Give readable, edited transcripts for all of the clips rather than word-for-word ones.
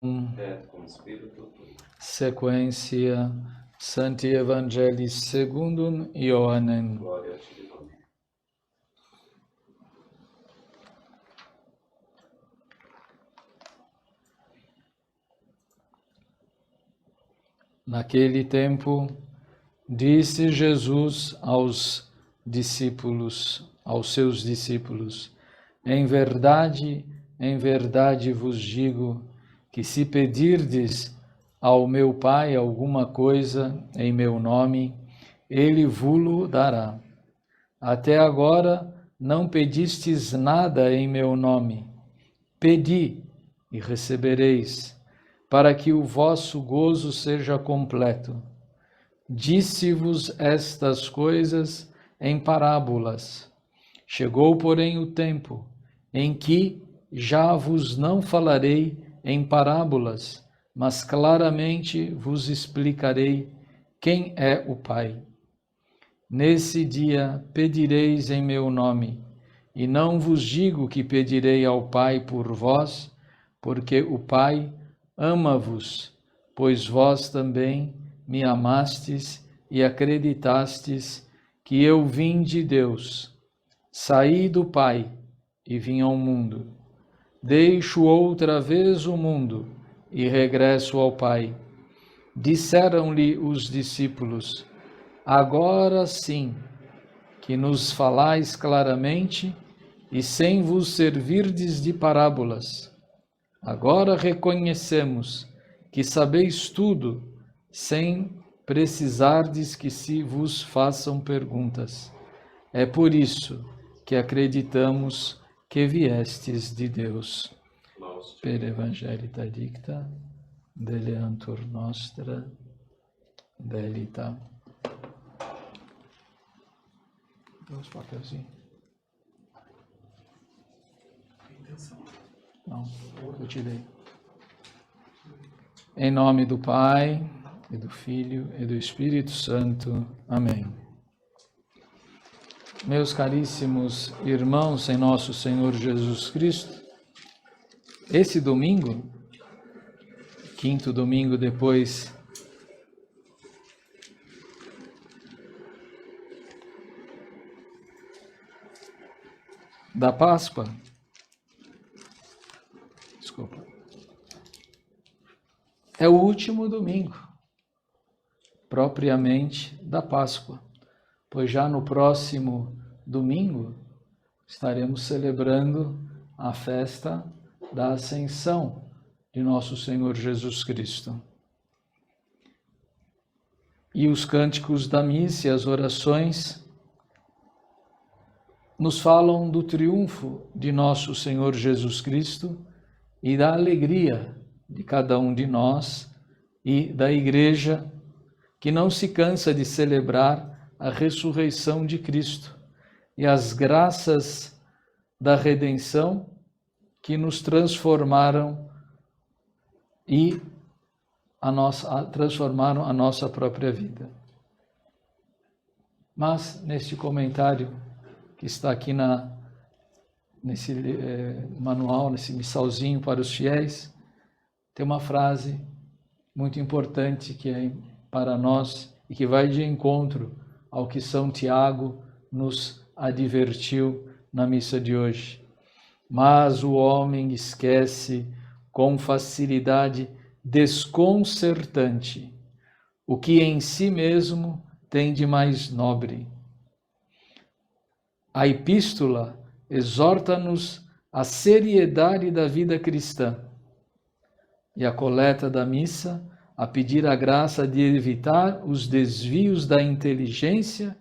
et cum spiritu tui. Sequentia Sancti Evangelii secundum Ioannem. Gloria a te, Domine. Naquele tempo, disse Jesus aos seus discípulos, em verdade vos digo, que se pedirdes ao meu Pai alguma coisa em meu nome, ele vo-lo dará. Até agora não pedistes nada em meu nome. Pedi e recebereis, para que o vosso gozo seja completo. Disse-vos estas coisas em parábolas. Chegou, porém, o tempo em que já vos não falarei em parábolas, mas claramente vos explicarei quem é o Pai. Nesse dia pedireis em meu nome, e não vos digo que pedirei ao Pai por vós, porque o Pai ama-vos, pois vós também me amastes e acreditastes que eu vim de Deus. Saí do Pai e vim ao mundo. Deixo outra vez o mundo e regresso ao Pai. Disseram-lhe os discípulos: agora sim, que nos falais claramente e sem vos servirdes de parábolas. Agora reconhecemos que sabeis tudo, sem precisardes que se vos façam perguntas. É por isso que acreditamos que viestes de Deus. Per Evangelii dicta, deleantur nostra, delita. Os papelzinhos. Não, eu tirei. Em nome do Pai, e do Filho, e do Espírito Santo. Amém. Meus caríssimos irmãos em nosso Senhor Jesus Cristo, esse domingo, quinto domingo depois da Páscoa, é o último domingo, propriamente da Páscoa, pois já no próximo domingo estaremos celebrando a festa da Ascensão de nosso Senhor Jesus Cristo. E os cânticos da missa e as orações nos falam do triunfo de nosso Senhor Jesus Cristo e da alegria de cada um de nós e da Igreja, que não se cansa de celebrar a ressurreição de Cristo e as graças da redenção que nos transformaram e transformaram a nossa própria vida. Mas neste comentário que está aqui nesse manual, nesse missalzinho para os fiéis, tem uma frase muito importante que é para nós e que vai de encontro ao que São Tiago nos advertiu na missa de hoje. Mas o homem esquece com facilidade desconcertante o que em si mesmo tem de mais nobre. A epístola exorta-nos à seriedade da vida cristã e a coleta da missa a pedir a graça de evitar os desvios da inteligência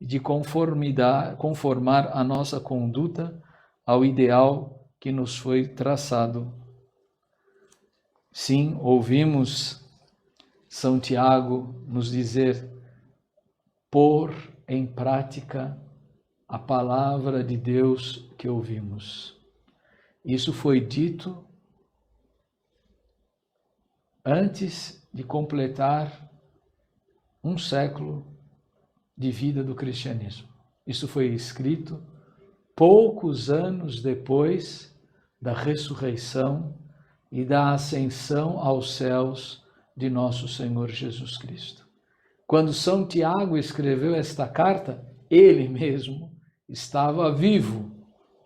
e de conformar a nossa conduta ao ideal que nos foi traçado. Sim, ouvimos São Tiago nos dizer: pôr em prática a palavra de Deus que ouvimos. Isso foi dito antes de completar um século de vida do cristianismo. Isso foi escrito poucos anos depois da ressurreição e da ascensão aos céus de nosso Senhor Jesus Cristo. Quando São Tiago escreveu esta carta, ele mesmo estava vivo,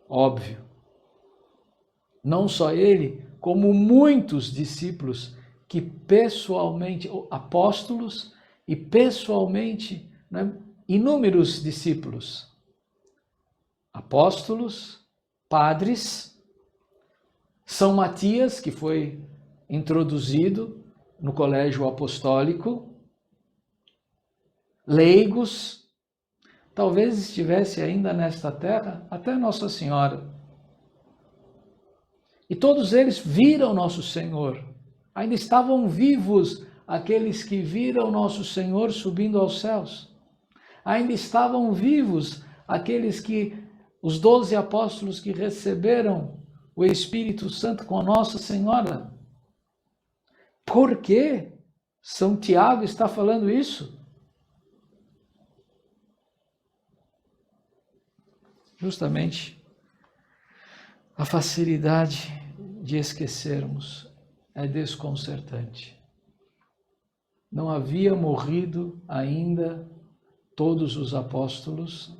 óbvio. Não só ele, como muitos discípulos que pessoalmente, apóstolos e pessoalmente, né, inúmeros discípulos, apóstolos, padres, São Matias, que foi introduzido no colégio apostólico, leigos, talvez estivesse ainda nesta terra até Nossa Senhora. E todos eles viram nosso Senhor, ainda estavam vivos aqueles que viram nosso Senhor subindo aos céus, ainda estavam vivos aqueles que, os 12 apóstolos que receberam o Espírito Santo com a Nossa Senhora. Por que São Tiago está falando isso? Justamente a facilidade de esquecermos é desconcertante. Não havia morrido ainda todos os apóstolos,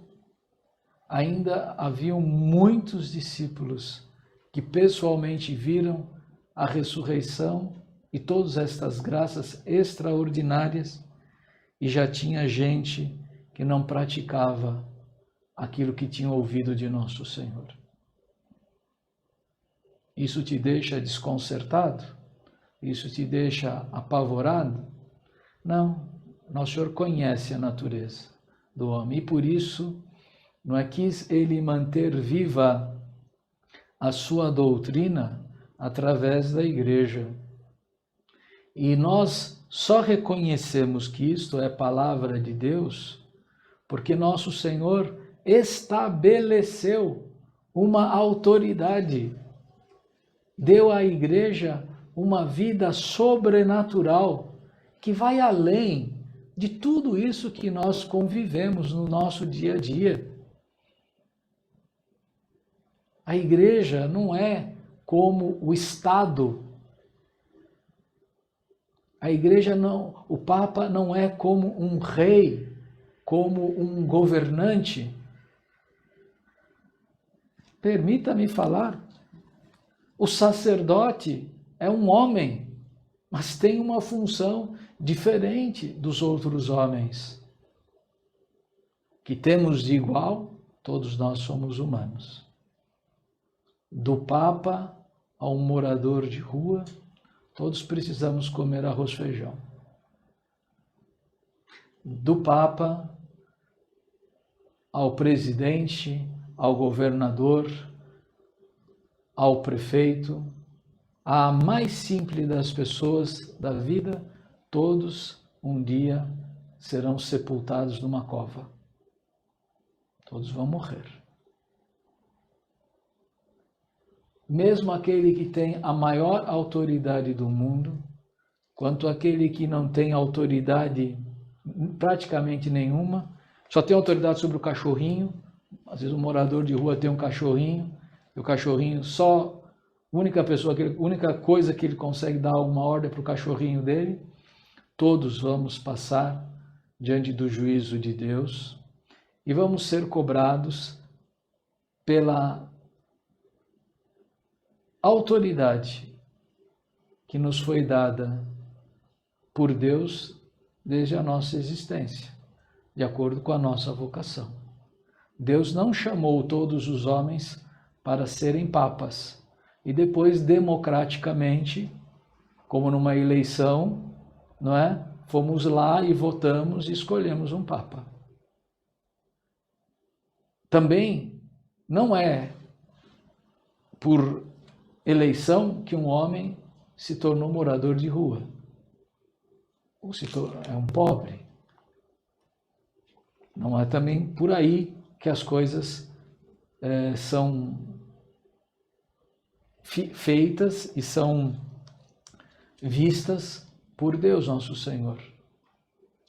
ainda haviam muitos discípulos que pessoalmente viram a ressurreição e todas estas graças extraordinárias, e já tinha gente que não praticava aquilo que tinha ouvido de nosso Senhor. Isso te deixa desconcertado? Isso te deixa apavorado? Não, nosso Senhor conhece a natureza do homem e por isso não é quis ele manter viva a sua doutrina através da igreja. E nós só reconhecemos que isto é palavra de Deus porque nosso Senhor estabeleceu uma autoridade, deu à igreja uma vida sobrenatural que vai além de tudo isso que nós convivemos no nosso dia a dia. A igreja não é como o Estado. A igreja não, o Papa não é como um rei, como um governante. Permita-me falar. O sacerdote é um homem, mas tem uma função diferente dos outros homens. Que temos de igual, todos nós somos humanos. Do Papa a um morador de rua, todos precisamos comer arroz e feijão. Do Papa ao presidente, ao governador, ao prefeito, à mais simples das pessoas da vida, todos um dia serão sepultados numa cova. Todos vão morrer. Mesmo aquele que tem a maior autoridade do mundo, quanto aquele que não tem autoridade praticamente nenhuma, só tem autoridade sobre o cachorrinho. Às vezes um morador de rua tem um cachorrinho, e o cachorrinho só, única coisa que ele consegue dar uma ordem para o cachorrinho dele. Todos vamos passar diante do juízo de Deus e vamos ser cobrados pela autoridade que nos foi dada por Deus desde a nossa existência, de acordo com a nossa vocação. Deus não chamou todos os homens para serem papas e depois democraticamente, como numa eleição, não é? Fomos lá e votamos e escolhemos um papa. Também não é por eleição que um homem se tornou morador de rua, ou é um pobre. Não é também por aí que as coisas são feitas e são vistas por Deus nosso Senhor.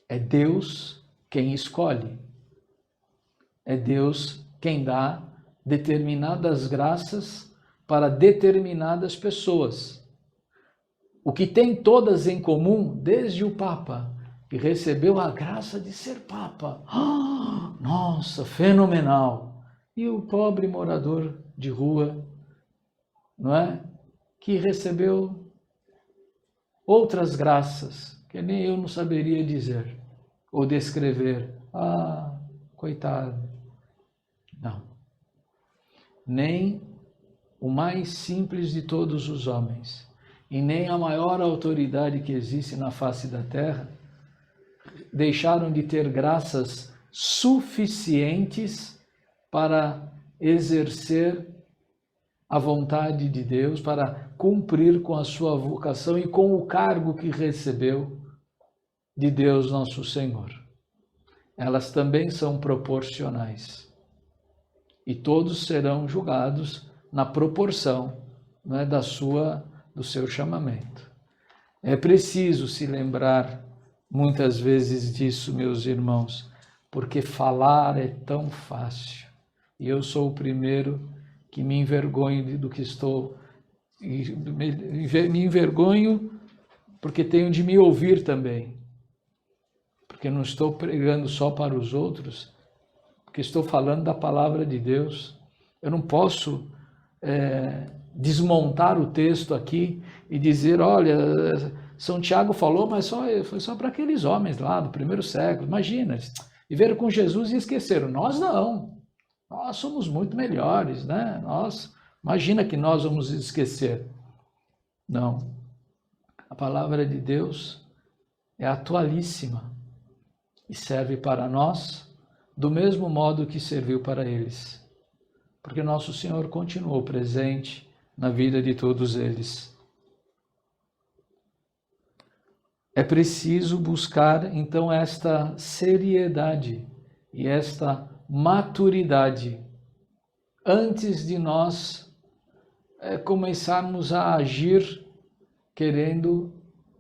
É Deus quem escolhe. É Deus quem dá determinadas graças para determinadas pessoas. o que tem todas em comum, desde o Papa, que recebeu a graça de ser Papa. Nossa, fenomenal! E o pobre morador de rua, não é? Que recebeu outras graças, que nem eu não saberia dizer ou descrever. Coitado. Não. Nem o mais simples de todos os homens, e nem a maior autoridade que existe na face da terra, deixaram de ter graças suficientes para exercer a vontade de Deus, para cumprir com a sua vocação e com o cargo que recebeu de Deus nosso Senhor. Elas também são proporcionais. E todos serão julgados na proporção, né, do seu chamamento. É preciso se lembrar muitas vezes disso, meus irmãos, porque falar é tão fácil. E eu sou o primeiro que me envergonho do que estou. Me envergonho porque tenho de me ouvir também. Porque não estou pregando só para os outros, porque estou falando da palavra de Deus. Eu não posso desmontar o texto aqui e dizer, olha, São Tiago falou, mas foi só para aqueles homens lá do primeiro século. Imagina, viveram com Jesus e esqueceram. Nós não. Nós somos muito melhores, né? Imagina que nós vamos esquecer. Não. A palavra de Deus é atualíssima e serve para nós do mesmo modo que serviu para eles. Porque nosso Senhor continuou presente na vida de todos eles. É preciso buscar, então, esta seriedade e esta maturidade antes de nós começarmos a agir querendo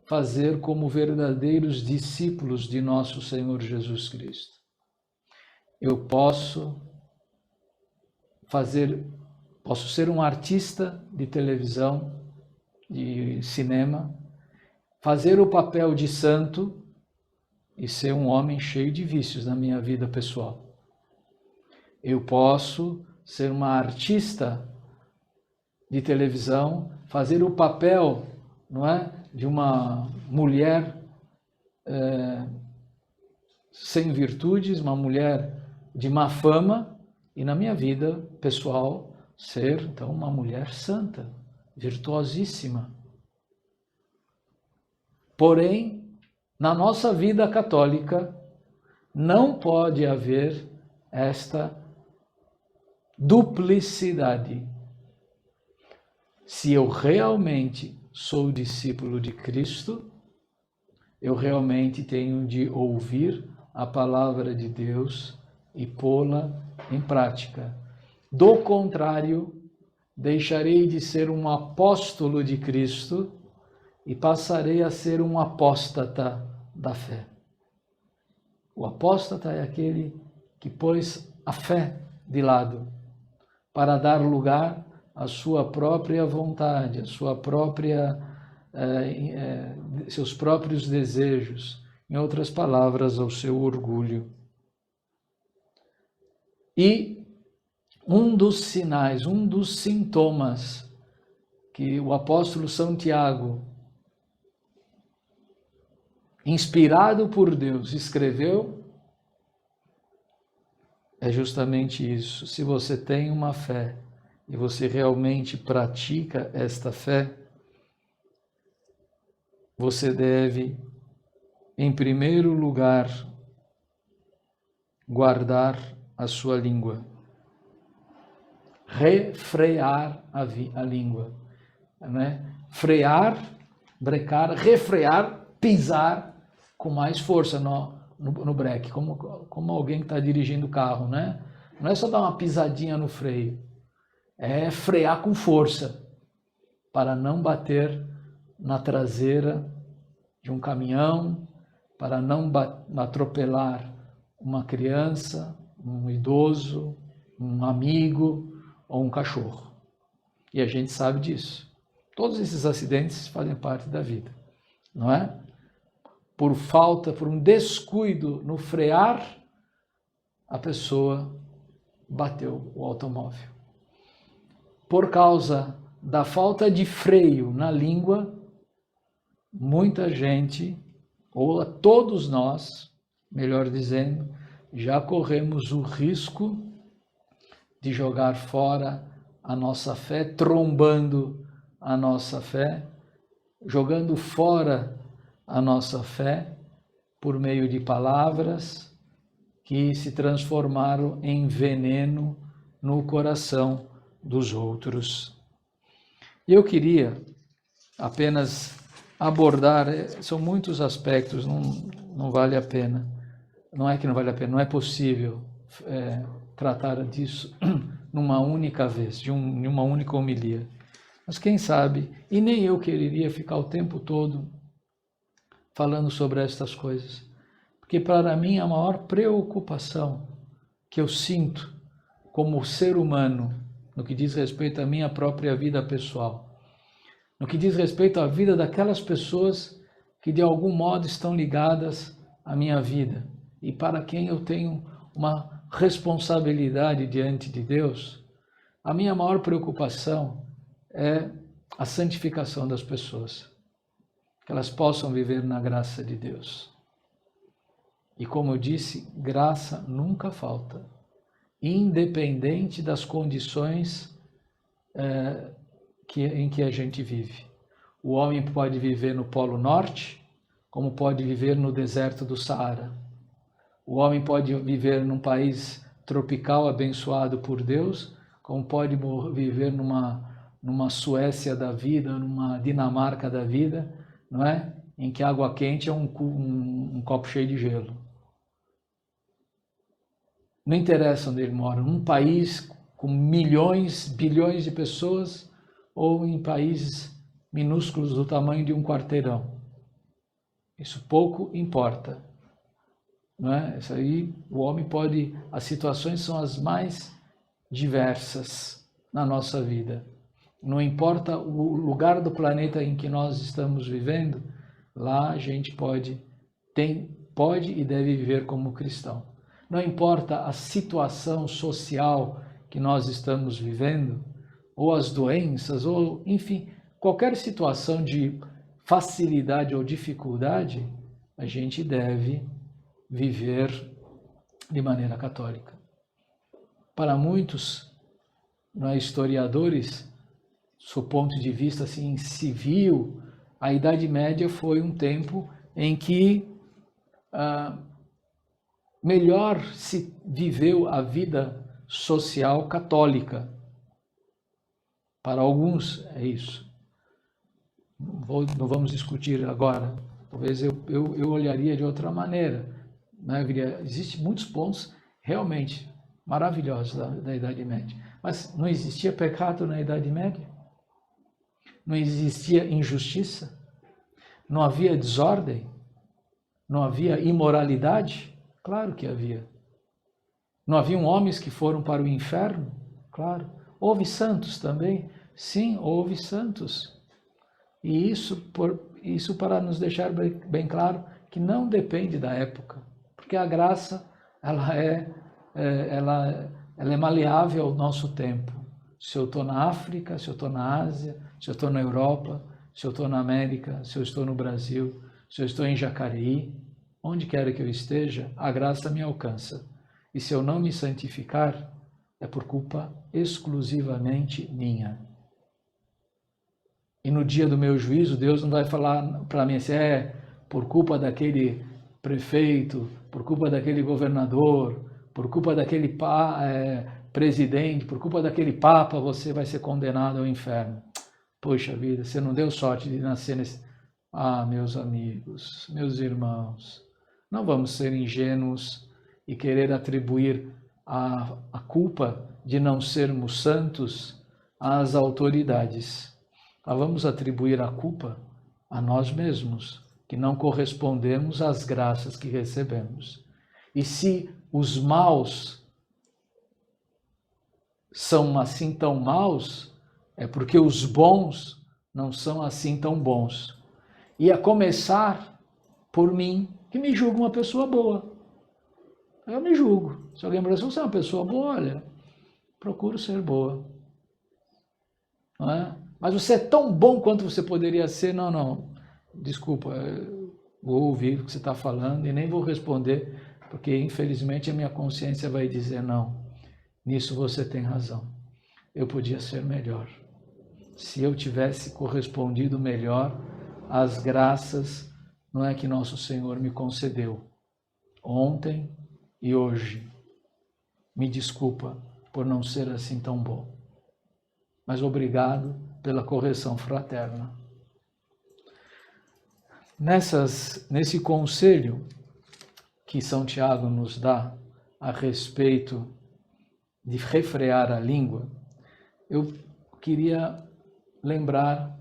fazer como verdadeiros discípulos de nosso Senhor Jesus Cristo. Eu posso ser um artista de televisão, de cinema, fazer o papel de santo e ser um homem cheio de vícios na minha vida pessoal. Eu posso ser uma artista de televisão, fazer o papel, não é, de uma mulher sem virtudes, uma mulher de má fama, e na minha vida pessoal ser, então, uma mulher santa, virtuosíssima. Porém, na nossa vida católica, não pode haver esta duplicidade. Se eu realmente sou discípulo de Cristo, eu realmente tenho de ouvir a palavra de Deus e pô-la em prática. Do contrário, deixarei de ser um apóstolo de Cristo e passarei a ser um apóstata da fé. O apóstata é aquele que pôs a fé de lado para dar lugar à sua própria vontade, à sua própria, seus próprios desejos, em outras palavras, ao seu orgulho. E um dos sinais, um dos sintomas que o apóstolo São Tiago, inspirado por Deus, escreveu, é justamente isso. Se você tem uma fé e você realmente pratica esta fé, você deve, em primeiro lugar, guardar a sua língua, refrear a língua, né? Frear, brecar, refrear, pisar com mais força no breque, como alguém que está dirigindo o carro, né? Não é só dar uma pisadinha no freio, é frear com força, para não bater na traseira de um caminhão, para não atropelar uma criança, um idoso, um amigo ou um cachorro. E a gente sabe disso. Todos esses acidentes fazem parte da vida, não é? Por falta, por um descuido no frear, a pessoa bateu o automóvel. Por causa da falta de freio na língua, muita gente, ou todos nós, melhor dizendo, já corremos o risco de jogar fora a nossa fé, trombando a nossa fé, jogando fora a nossa fé por meio de palavras que se transformaram em veneno no coração dos outros. Eu queria apenas abordar, são muitos aspectos, não vale a pena, não é que não vale a pena, não é possível tratar disso numa única vez, em uma única homilia. Mas quem sabe, e nem eu quereria ficar o tempo todo falando sobre estas coisas, porque para mim a maior preocupação que eu sinto como ser humano, no que diz respeito à minha própria vida pessoal, no que diz respeito à vida daquelas pessoas que de algum modo estão ligadas à minha vida e para quem eu tenho uma responsabilidade diante de Deus, a minha maior preocupação é a santificação das pessoas, que elas possam viver na graça de Deus. E como eu disse, graça nunca falta, independente das condições em que a gente vive. O homem pode viver no Polo Norte, como pode viver no deserto do Saara. O homem pode viver num país tropical abençoado por Deus, como pode viver numa Suécia da vida, numa Dinamarca da vida, não é? Em que a água quente é um copo cheio de gelo. Não interessa onde ele mora, num país com milhões, bilhões de pessoas ou em países minúsculos do tamanho de um quarteirão. Isso pouco importa. Não é? Isso aí, o homem pode, as situações são as mais diversas na nossa vida. Não importa o lugar do planeta em que nós estamos vivendo, lá a gente pode e deve viver como cristão. Não importa a situação social que nós estamos vivendo, ou as doenças, ou enfim, qualquer situação de facilidade ou dificuldade, a gente deve viver de maneira católica. Para muitos historiadores, do ponto de vista assim, civil, a Idade Média foi um tempo em que melhor se viveu a vida social católica. Para alguns é isso. Não vamos discutir agora. Talvez eu olharia de outra maneira. Existem muitos pontos realmente maravilhosos da Idade Média. Mas não existia pecado na Idade Média? Não existia injustiça? Não havia desordem? Não havia imoralidade? Claro que havia. Não haviam homens que foram para o inferno? Claro. Houve santos também? Sim, houve santos. E isso para nos deixar bem claro que não depende da época. Porque a graça, ela é maleável ao nosso tempo. Se eu estou na África, se eu estou na Ásia, se eu estou na Europa, se eu estou na América, se eu estou no Brasil, se eu estou em Jacareí, onde quer que eu esteja, a graça me alcança. E se eu não me santificar, é por culpa exclusivamente minha. E no dia do meu juízo, Deus não vai falar para mim assim, por culpa daquele prefeito, por culpa daquele governador, por culpa daquele presidente, por culpa daquele papa, você vai ser condenado ao inferno. Poxa vida, você não deu sorte de nascer nesse... meus amigos, meus irmãos, não vamos ser ingênuos e querer atribuir a culpa de não sermos santos às autoridades. Nós vamos atribuir a culpa a nós mesmos, que não correspondemos às graças que recebemos. E se os maus são assim tão maus, é porque os bons não são assim tão bons. E a começar por mim, que me julgo uma pessoa boa. Eu me julgo. Se alguém me diz, você é uma pessoa boa, olha, procuro ser boa. Não é? Mas você é tão bom quanto você poderia ser? Não. Desculpa, eu vou ouvir o que você está falando e nem vou responder, porque infelizmente a minha consciência vai dizer não. Nisso você tem razão. Eu podia ser melhor. Se eu tivesse correspondido melhor às graças, não é, que nosso Senhor me concedeu ontem e hoje. Me desculpa por não ser assim tão bom. Mas obrigado pela correção fraterna. Nesse conselho que São Tiago nos dá a respeito de refrear a língua, eu queria lembrar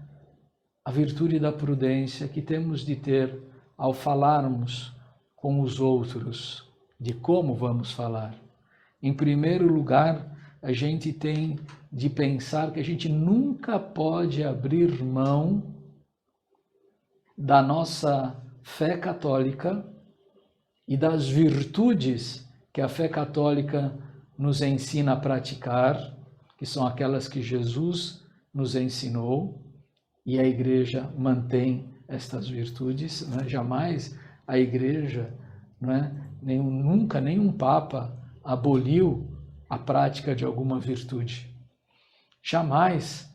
a virtude da prudência que temos de ter ao falarmos com os outros, de como vamos falar. Em primeiro lugar, a gente tem de pensar que a gente nunca pode abrir mão da nossa fé católica e das virtudes que a fé católica nos ensina a praticar, que são aquelas que Jesus nos ensinou, e a Igreja mantém estas virtudes, né? Jamais a Igreja, né? Nunca nenhum Papa aboliu a prática de alguma virtude. Jamais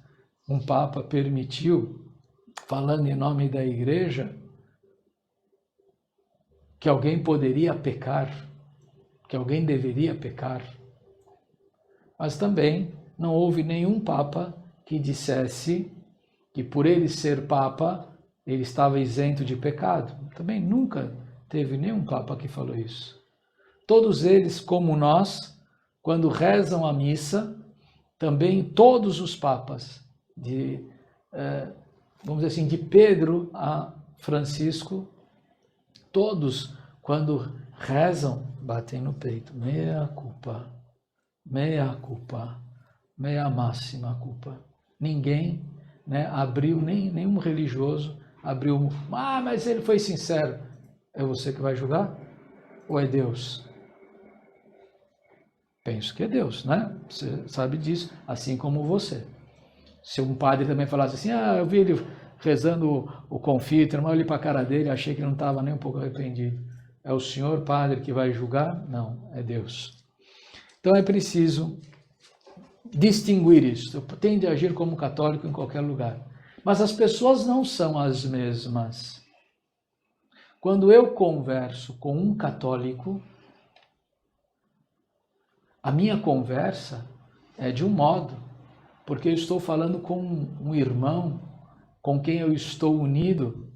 um Papa permitiu, falando em nome da Igreja, que alguém poderia pecar, que alguém deveria pecar. Mas também não houve nenhum Papa que dissesse que por ele ser Papa, ele estava isento de pecado. Também nunca teve nenhum Papa que falou isso. Todos eles, como nós, quando rezam a missa, também todos os Papas, vamos dizer assim, de Pedro a Francisco, todos, quando rezam, batem no peito. Mea culpa, mea máxima culpa. Ninguém, né, abriu, nenhum religioso abriu, mas ele foi sincero. É você que vai julgar? Ou é Deus? Penso que é Deus, né? Você sabe disso, assim como você. Se um padre também falasse assim, eu vi ele rezando o confite, mas eu olhei para a cara dele, achei que não estava nem um pouco arrependido. É o senhor padre que vai julgar? Não, é Deus. Então é preciso distinguir isso. Eu tenho de agir como católico em qualquer lugar. Mas as pessoas não são as mesmas. Quando eu converso com um católico, a minha conversa é de um modo, porque eu estou falando com um irmão com quem eu estou unido.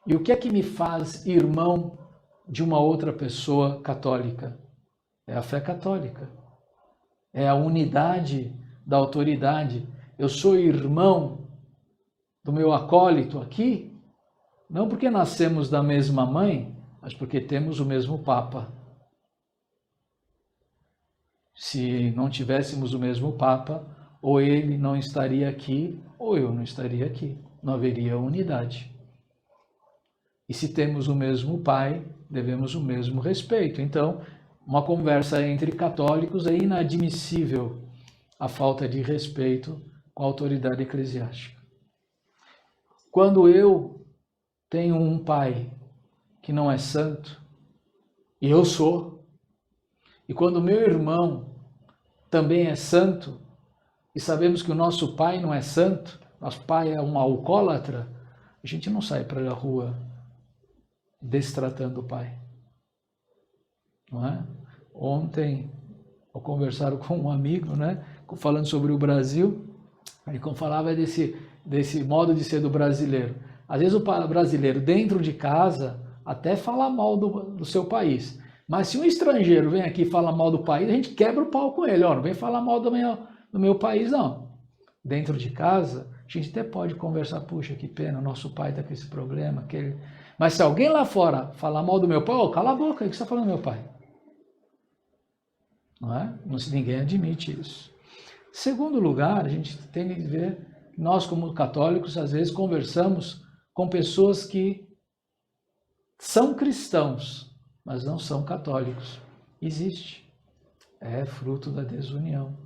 E o que é que me faz irmão de uma outra pessoa católica? É a fé católica. É a unidade da autoridade. Eu sou irmão do meu acólito aqui, não porque nascemos da mesma mãe, mas porque temos o mesmo Papa. Se não tivéssemos o mesmo Papa, ou ele não estaria aqui, ou eu não estaria aqui. Não haveria unidade. E se temos o mesmo Pai, devemos o mesmo respeito. Então, uma conversa entre católicos é inadmissível a falta de respeito com a autoridade eclesiástica. Quando eu tenho um pai que não é santo, e eu sou, e quando meu irmão também é santo, e sabemos que o nosso pai não é santo, nosso pai é um alcoólatra, a gente não sai para a rua destratando o pai. Não é? Ontem, eu conversava com um amigo, né, falando sobre o Brasil, e como falava desse modo de ser do brasileiro. Às vezes o brasileiro, dentro de casa, até fala mal do seu país. Mas se um estrangeiro vem aqui e fala mal do país, a gente quebra o pau com ele. Não vem falar mal do meu país, não. Dentro de casa, a gente até pode conversar, puxa, que pena, nosso pai está com esse problema. Mas se alguém lá fora falar mal do meu pai, cala a boca, o que você está falando do meu pai? Não é? Ninguém admite isso. Segundo lugar, a gente tem de ver Nós, como católicos, às vezes conversamos com pessoas que são cristãos, mas não são católicos. Existe. É fruto da desunião.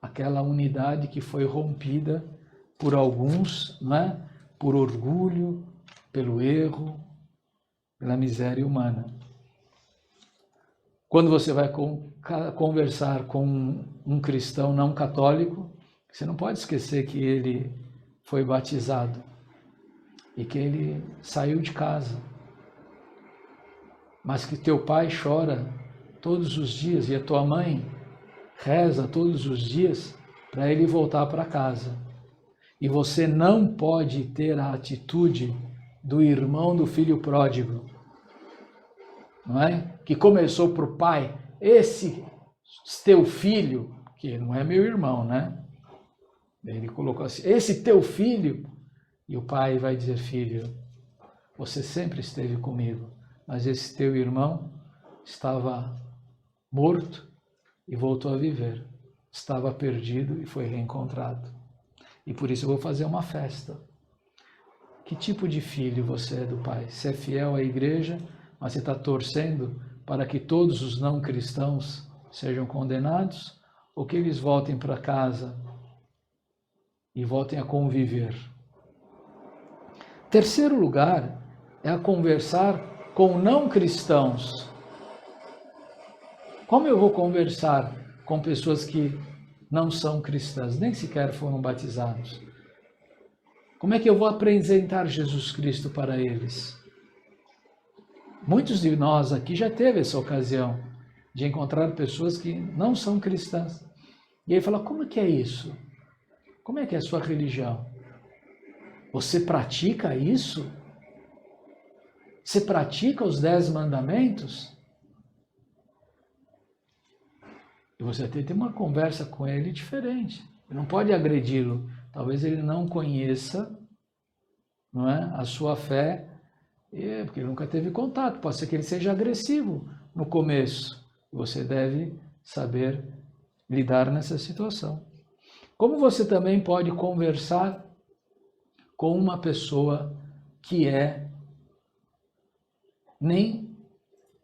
Aquela unidade que foi rompida por alguns, né? Por orgulho, pelo erro, pela miséria humana. Quando você vai conversar com um cristão não católico, você não pode esquecer que ele foi batizado e que ele saiu de casa, mas que teu pai chora todos os dias e a tua mãe reza todos os dias para ele voltar para casa. E você não pode ter a atitude do irmão do filho pródigo, não é? Que começou para o pai, esse teu filho, que não é meu irmão, né? Ele colocou assim, esse teu filho, e o pai vai dizer, filho, você sempre esteve comigo, mas esse teu irmão estava morto e voltou a viver, estava perdido e foi reencontrado. E por isso eu vou fazer uma festa. Que tipo de filho você é do pai? Você é fiel à igreja, mas você está torcendo para que todos os não cristãos sejam condenados ou que eles voltem para casa e voltem a conviver? Terceiro lugar é a conversar com não cristãos. Como eu vou conversar com pessoas que não são cristãs, nem sequer foram batizados? Como é que eu vou apresentar Jesus Cristo para eles? Muitos de nós aqui já teve essa ocasião de encontrar pessoas que não são cristãs. E aí fala, como é que é isso? Como é que é a sua religião? Você pratica isso? Você pratica os 10 mandamentos? E você tem que ter uma conversa com ele diferente. Você não pode agredi-lo. Talvez ele não conheça, não é, a sua fé, porque ele nunca teve contato. Pode ser que ele seja agressivo no começo. Você deve saber lidar nessa situação. Como você também pode conversar com uma pessoa que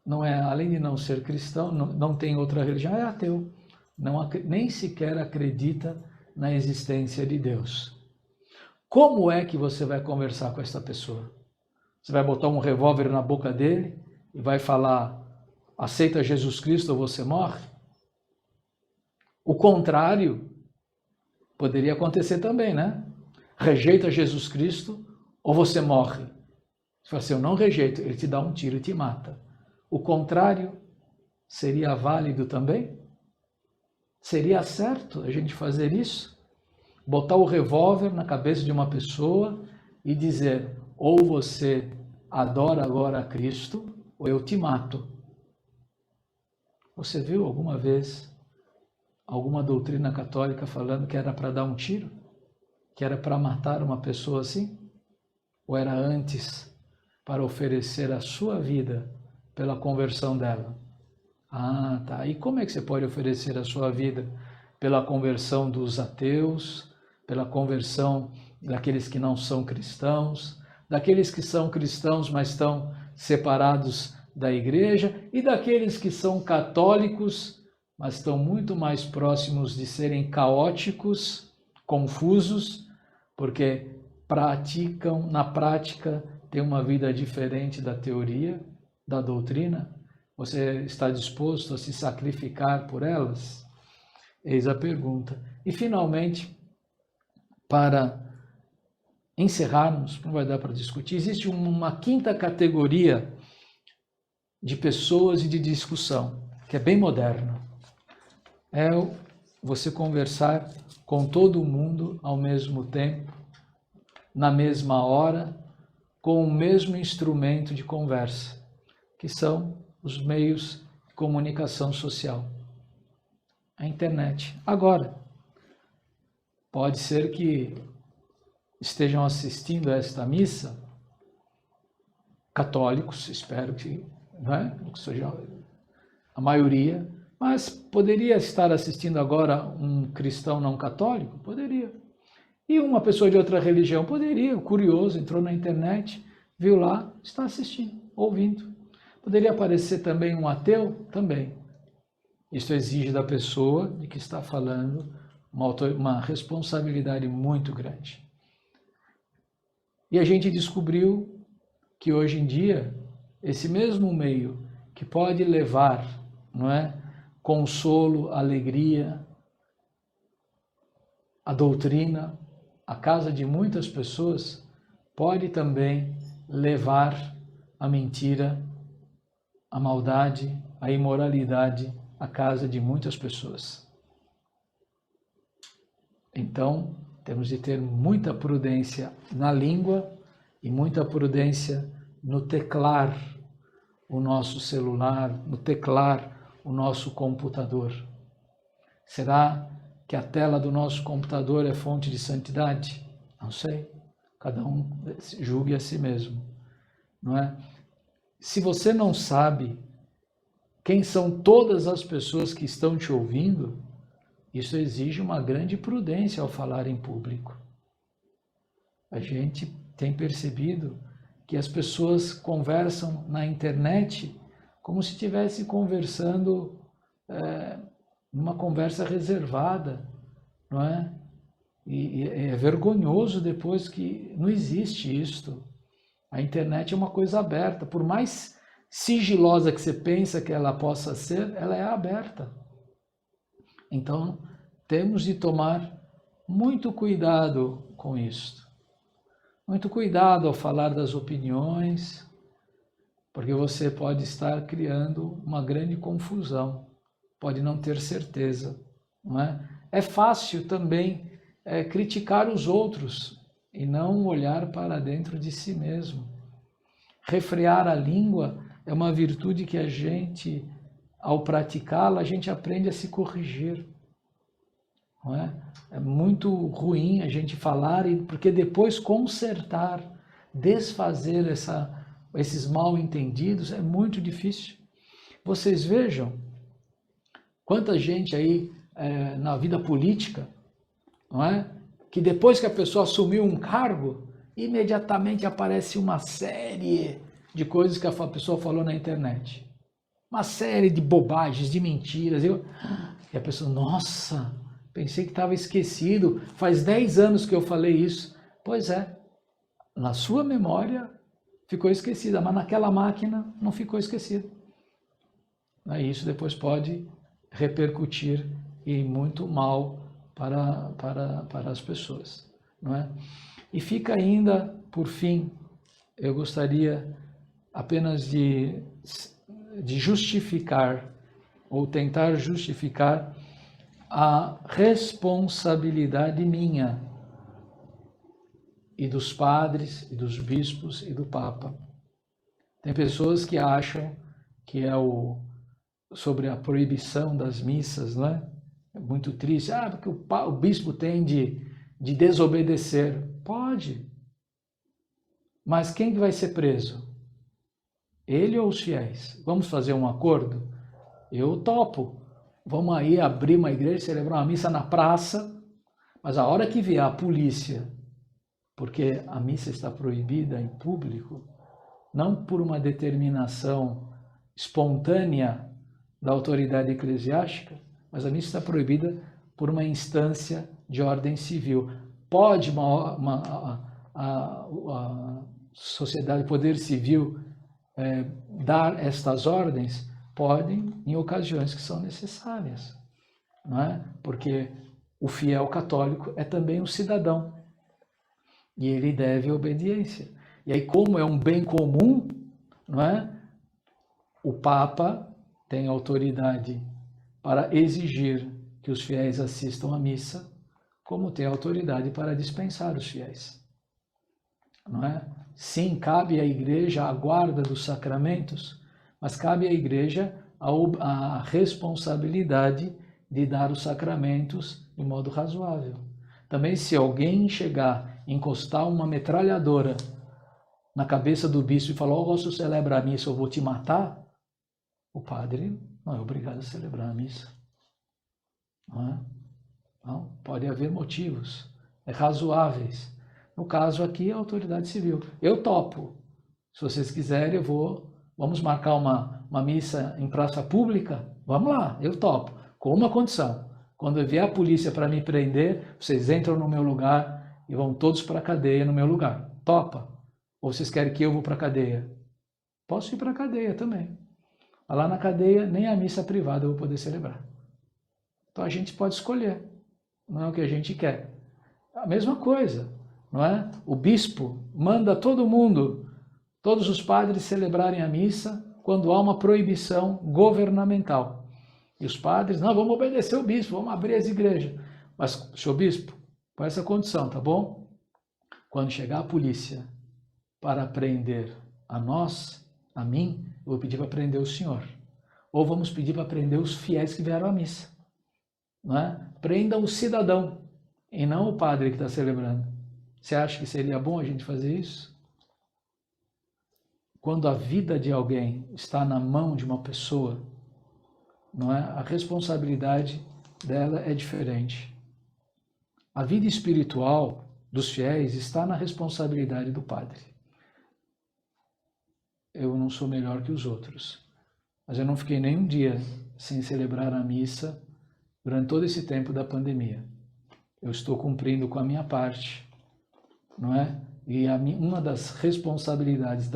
não é, além de não ser cristão, não tem outra religião, é ateu, nem sequer acredita na existência de Deus. Como é que você vai conversar com essa pessoa? Você vai botar um revólver na boca dele e vai falar, aceita Jesus Cristo ou você morre? O contrário poderia acontecer também, né? Rejeita Jesus Cristo ou você morre. Você fala assim, eu não rejeito, ele te dá um tiro e te mata. O contrário seria válido também? Seria certo a gente fazer isso? Botar o revólver na cabeça de uma pessoa e dizer, ou você adora agora a Cristo, ou eu te mato. Você viu alguma vez alguma doutrina católica falando que era para dar um tiro? Que era para matar uma pessoa assim? Ou era antes para oferecer a sua vida pela conversão dela? Ah, tá. E como é que você pode oferecer a sua vida pela conversão dos ateus, pela conversão daqueles que não são cristãos, daqueles que são cristãos, mas estão separados da igreja, e daqueles que são católicos, mas estão muito mais próximos de serem caóticos, confusos, porque praticam, na prática, têm uma vida diferente da teoria, da doutrina? Você está disposto a se sacrificar por elas? Eis a pergunta. E, finalmente, para encerrarmos, não vai dar para discutir, existe uma quinta categoria de pessoas e de discussão, que é bem moderna. É você conversar com todo mundo ao mesmo tempo, na mesma hora, com o mesmo instrumento de conversa, que são os meios de comunicação social. A internet. Agora, pode ser que estejam assistindo a esta missa católicos, espero que, não é? Que seja a maioria, mas poderia estar assistindo agora um cristão não católico? Poderia. E uma pessoa de outra religião poderia, curioso, entrou na internet, viu lá, está assistindo, ouvindo. Poderia aparecer também um ateu? Também. Isso exige da pessoa de que está falando uma responsabilidade muito grande. E a gente descobriu que hoje em dia, esse mesmo meio que pode levar, não é, consolo, alegria, a doutrina, a casa de muitas pessoas, pode também levar a mentira, a maldade, a imoralidade à casa de muitas pessoas. Então, temos de ter muita prudência na língua e muita prudência no teclar o nosso celular, no teclar o nosso computador. Será que a tela do nosso computador é fonte de santidade? Não sei. Cada um julgue a si mesmo, não é? Se você não sabe quem são todas as pessoas que estão te ouvindo, isso exige uma grande prudência ao falar em público. A gente tem percebido que as pessoas conversam na internet como se estivesse conversando numa conversa reservada, não é? E é vergonhoso depois que não existe isto. A internet é uma coisa aberta, por mais sigilosa que você pensa que ela possa ser, ela é aberta. Então, temos de tomar muito cuidado com isto. Muito cuidado ao falar das opiniões, porque você pode estar criando uma grande confusão, pode não ter certeza, não é? É fácil também criticar os outros e não olhar para dentro de si mesmo. Refrear a língua é uma virtude que a gente, ao praticá-la, a gente aprende a se corrigir. Não é? É muito ruim a gente falar, porque depois consertar, desfazer esses mal-entendidos é muito difícil. Vocês vejam quanta gente aí na vida política, não é? Que depois que a pessoa assumiu um cargo, imediatamente aparece uma série de coisas que a pessoa falou na internet. Uma série de bobagens, de mentiras. E a pessoa, nossa, pensei que estava esquecido, faz 10 anos que eu falei isso. Pois é, na sua memória ficou esquecida, mas naquela máquina não ficou esquecido. Isso depois pode repercutir em muito mal para as pessoas, não é? E fica ainda, por fim, eu gostaria apenas de justificar, ou tentar justificar, a responsabilidade minha, e dos padres, e dos bispos, e do Papa. Tem pessoas que acham que sobre a proibição das missas, não é? É muito triste. Porque o bispo tem de desobedecer. Pode. Mas quem vai ser preso? Ele ou os fiéis? Vamos fazer um acordo? Eu topo. Vamos aí abrir uma igreja, celebrar uma missa na praça, mas a hora que vier a polícia, porque a missa está proibida em público, não por uma determinação espontânea da autoridade eclesiástica, mas a missa está proibida por uma instância de ordem civil. Pode a sociedade, poder civil, dar estas ordens? Podem, em ocasiões que são necessárias, não é? Porque o fiel católico é também um cidadão e ele deve obediência. E aí, como é um bem comum, não é? O Papa tem autoridade para exigir que os fiéis assistam à missa, como tem autoridade para dispensar os fiéis. Não é? Sim, cabe à igreja a guarda dos sacramentos, mas cabe à igreja a responsabilidade de dar os sacramentos de modo razoável. Também, se alguém chegar, encostar uma metralhadora na cabeça do bispo e falar, você celebra a missa, eu vou te matar, o padre não é obrigado a celebrar a missa. Não é? Não, pode haver motivos razoáveis. No caso aqui, a autoridade civil. Eu topo. Se vocês quiserem, vamos marcar uma missa em praça pública? Vamos lá, eu topo. Com uma condição. Quando vier a polícia para me prender, vocês entram no meu lugar e vão todos para a cadeia no meu lugar. Topa? Ou vocês querem que eu vou para a cadeia? Posso ir para a cadeia também. Mas lá na cadeia, nem a missa privada eu vou poder celebrar. Então a gente pode escolher. Não é o que a gente quer. A mesma coisa, não é? O bispo manda todo mundo, todos os padres celebrarem a missa quando há uma proibição governamental. E os padres, não, vamos obedecer o bispo, vamos abrir as igrejas. Mas, senhor bispo, com essa condição, tá bom? Quando chegar a polícia para prender a nós, a mim, eu vou pedir para prender o senhor. Ou vamos pedir para prender os fiéis que vieram à missa. Não é? Prenda o cidadão e não o padre que está celebrando. Você acha que seria bom a gente fazer isso? Quando a vida de alguém está na mão de uma pessoa, não é? A responsabilidade dela é diferente. A vida espiritual dos fiéis está na responsabilidade do padre. Eu não sou melhor que os outros, mas eu não fiquei nem um dia sem celebrar a missa durante todo esse tempo da pandemia. Eu estou cumprindo com a minha parte, não é? E uma das responsabilidades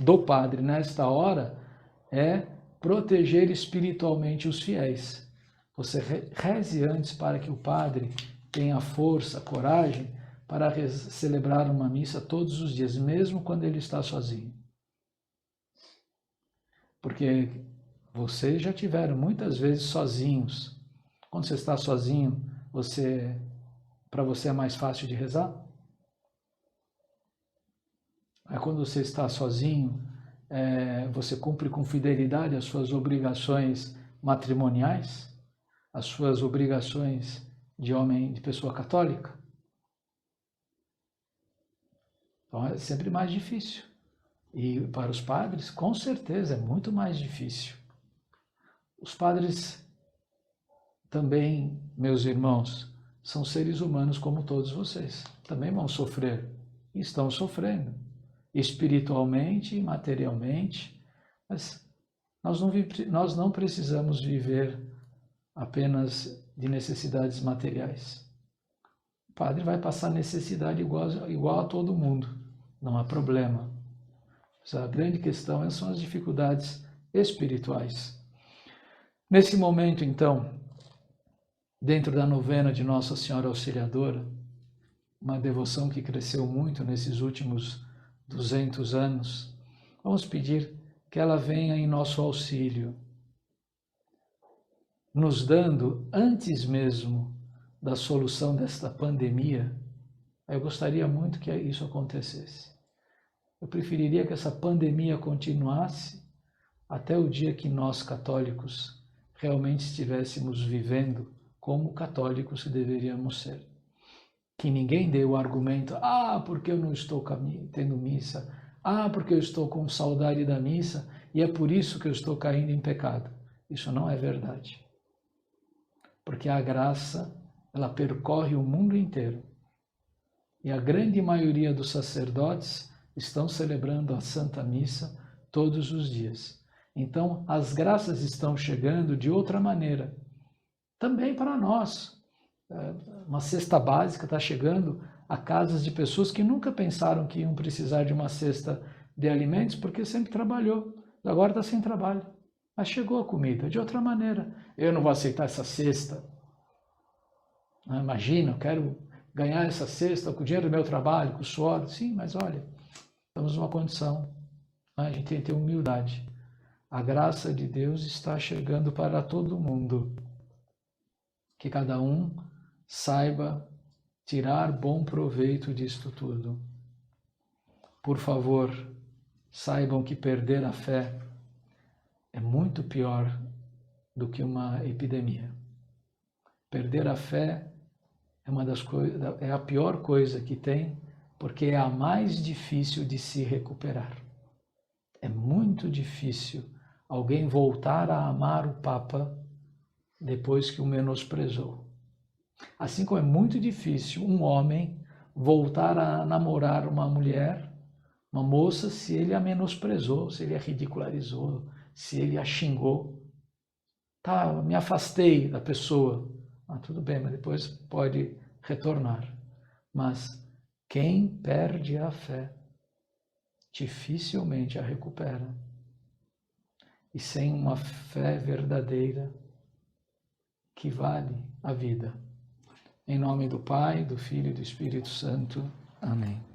do padre nesta hora é proteger espiritualmente os fiéis. Você reze antes para que o padre tenha força, coragem para celebrar uma missa todos os dias, mesmo quando ele está sozinho. Porque vocês já tiveram muitas vezes sozinhos. Quando você está sozinho, para você é mais fácil de rezar? Aí quando você está sozinho, você cumpre com fidelidade as suas obrigações matrimoniais, as suas obrigações de homem, de pessoa católica? Então é sempre mais difícil. E para os padres, com certeza, é muito mais difícil. Os padres também, meus irmãos, são seres humanos como todos vocês. Também vão sofrer. E estão sofrendo. Espiritualmente e materialmente. Mas nós não precisamos viver apenas de necessidades materiais. O padre vai passar necessidade igual a todo mundo. Não há problema. Mas a grande questão são as dificuldades espirituais. Nesse momento, então, dentro da novena de Nossa Senhora Auxiliadora, uma devoção que cresceu muito nesses últimos 200 anos, vamos pedir que ela venha em nosso auxílio, nos dando, antes mesmo da solução desta pandemia. Eu gostaria muito que isso acontecesse. Eu preferiria que essa pandemia continuasse até o dia que nós, católicos, realmente estivéssemos vivendo como católicos que deveríamos ser. Que ninguém dê o argumento, porque eu não estou tendo missa, porque eu estou com saudade da missa e é por isso que eu estou caindo em pecado. Isso não é verdade. Porque a graça, ela percorre o mundo inteiro. E a grande maioria dos sacerdotes estão celebrando a Santa Missa todos os dias. Então, as graças estão chegando de outra maneira. Também para nós. Uma cesta básica está chegando a casas de pessoas que nunca pensaram que iam precisar de uma cesta de alimentos, porque sempre trabalhou. Agora está sem trabalho. Mas chegou a comida de outra maneira. Eu não vou aceitar essa cesta. Imagina, eu quero ganhar essa cesta com o dinheiro do meu trabalho, com o suor. Sim, mas olha, estamos numa condição. A gente tem que ter humildade. A graça de Deus está chegando para todo mundo. Que cada um saiba tirar bom proveito disto tudo. Por favor, saibam que perder a fé é muito pior do que uma epidemia. Perder a fé é a pior coisa que tem, porque é a mais difícil de se recuperar. É muito difícil alguém voltar a amar o Papa depois que o menosprezou. Assim como é muito difícil um homem voltar a namorar uma mulher, uma moça, se ele a menosprezou, se ele a ridicularizou, se ele a xingou. Tá, me afastei da pessoa. Tudo bem, mas depois pode retornar. Mas quem perde a fé dificilmente a recupera. E sem uma fé verdadeira que vale a vida. Em nome do Pai, do Filho e do Espírito Santo. Amém.